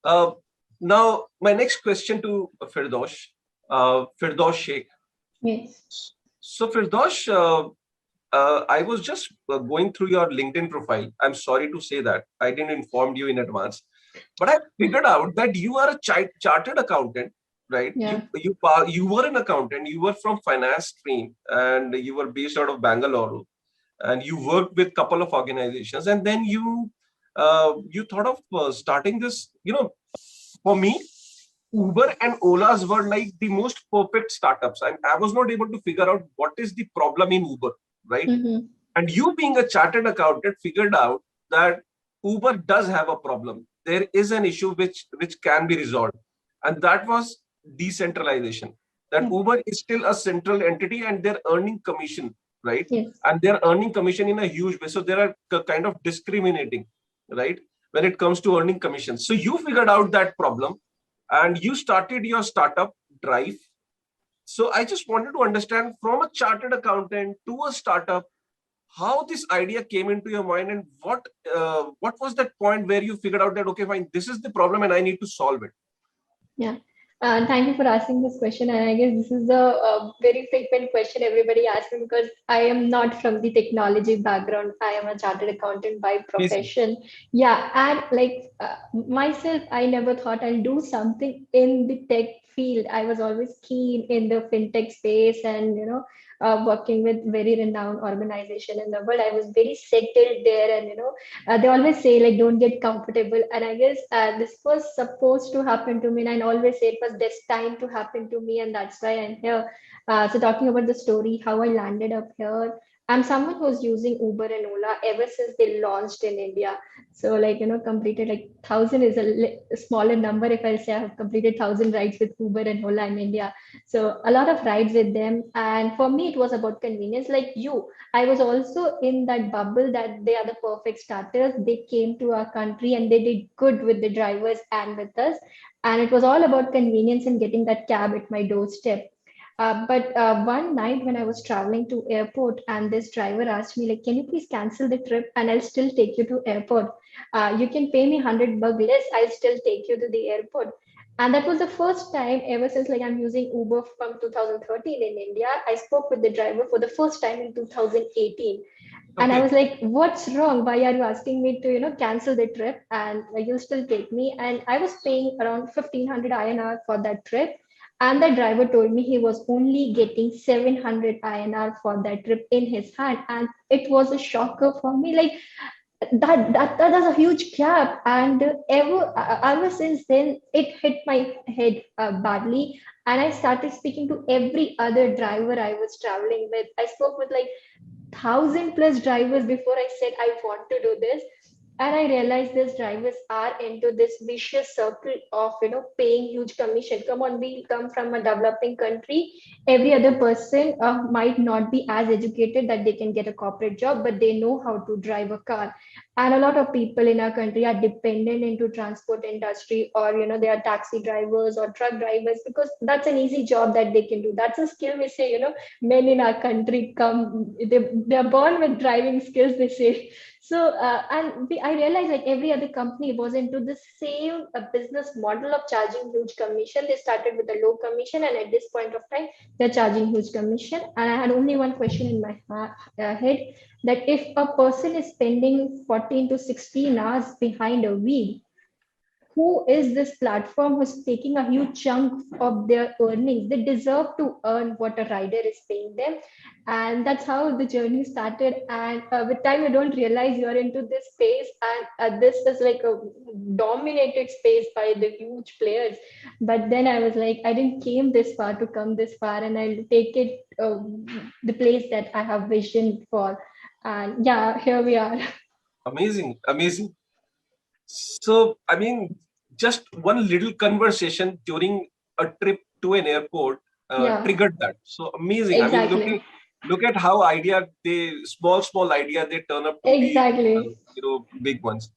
Uh, Now, my next question to Firdosh Sheikh. Yes. So, Firdosh, I was just going through your LinkedIn profile. I'm sorry to say that I didn't inform you in advance, but I figured out that you are a chartered accountant, right? Yeah. You were an accountant. You were from finance stream, and you were based out of Bangalore, and you worked with couple of organizations, and then you thought of starting this. For me, Uber and Ola's were like the most perfect startups, and I was not able to figure out what is the problem in Uber, right? Mm-hmm. And you, being a chartered accountant, figured out that Uber does have a problem. There is an issue which can be resolved, and that was decentralization. That Yeah. Uber is still a central entity, and they're earning commission, right? Yes. And they're earning commission in a huge way. So there are kind of discriminating, right, when it comes to earning commissions. So you figured out that problem, and you started your startup Drife. So I just wanted to understand, from a chartered accountant to a startup, how this idea came into your mind, and what was that point where you figured out that, okay, fine, this is the problem and I need to solve it. Yeah. Thank you for asking this question. And I guess this is a very frequent question everybody asks me because I am not from the technology background. I am a chartered accountant by Amazing. profession. Yeah. And like myself, I never thought I'll do something in the tech field. I was always keen in the fintech space and, working with very renowned organization in the world. I was very settled there and, they always say like don't get comfortable, and I guess this was supposed to happen to me, and I always say it was destined to happen to me, and that's why I'm here. So talking about the story how I landed up here, I'm someone who's using Uber and Ola ever since they launched in India. So like completed like 1,000 is a smaller number if I say I have completed 1,000 rides with Uber and Ola in India. So a lot of rides with them, and for me it was about convenience. Like you, I was also in that bubble that they are the perfect starters. They came to our country and they did good with the drivers and with us. And it was all about convenience and getting that cab at my doorstep. But one night when I was traveling to airport and this driver asked me like, can you please cancel the trip and I'll still take you to airport. You can pay me 100 bucks less. I'll still take you to the airport. And that was the first time ever since like I'm using Uber from 2013 in India. I spoke with the driver for the first time in 2018. And I Okay. was like, what's wrong? Why are you asking me to, cancel the trip and you'll still take me? And I was paying around 1500 INR for that trip. And the driver told me he was only getting 700 INR for that trip in his hand. And it was a shocker for me. Like, that is a huge gap, and ever since then it hit my head badly, and I started speaking to every other driver I was traveling with. I spoke with like 1,000 plus drivers before I said I want to do this. And I realized these drivers are into this vicious circle of paying huge commission. Come on, we come from a developing country. Every other person might not be as educated that they can get a corporate job, but they know how to drive a car. And a lot of people in our country are dependent into transport industry, or they are taxi drivers or truck drivers because that's an easy job that they can do. That's a skill we say, men in our country come, they are born with driving skills, they say. So I realized like every other company was into the same business model of charging huge commission. They started with a low commission, and at this point of time they're charging huge commission. And I had only one question in my head, that if a person is spending 14 to 16 hours behind a wheel, who is this platform who's taking a huge chunk of their earnings? They deserve to earn what a rider is paying them. And that's how the journey started. And with time, you don't realize you're into this space. And this is like a dominated space by the huge players. But then I was like, I didn't came this far to come this far, and I'll take it the place that I have vision for. And yeah, here we are. Amazing. Amazing. So, I mean, just one little conversation during a trip to an airport Yeah, triggered that. So amazing. I mean, exactly. look at how idea, they small idea, they turn up to be Exactly. big ones.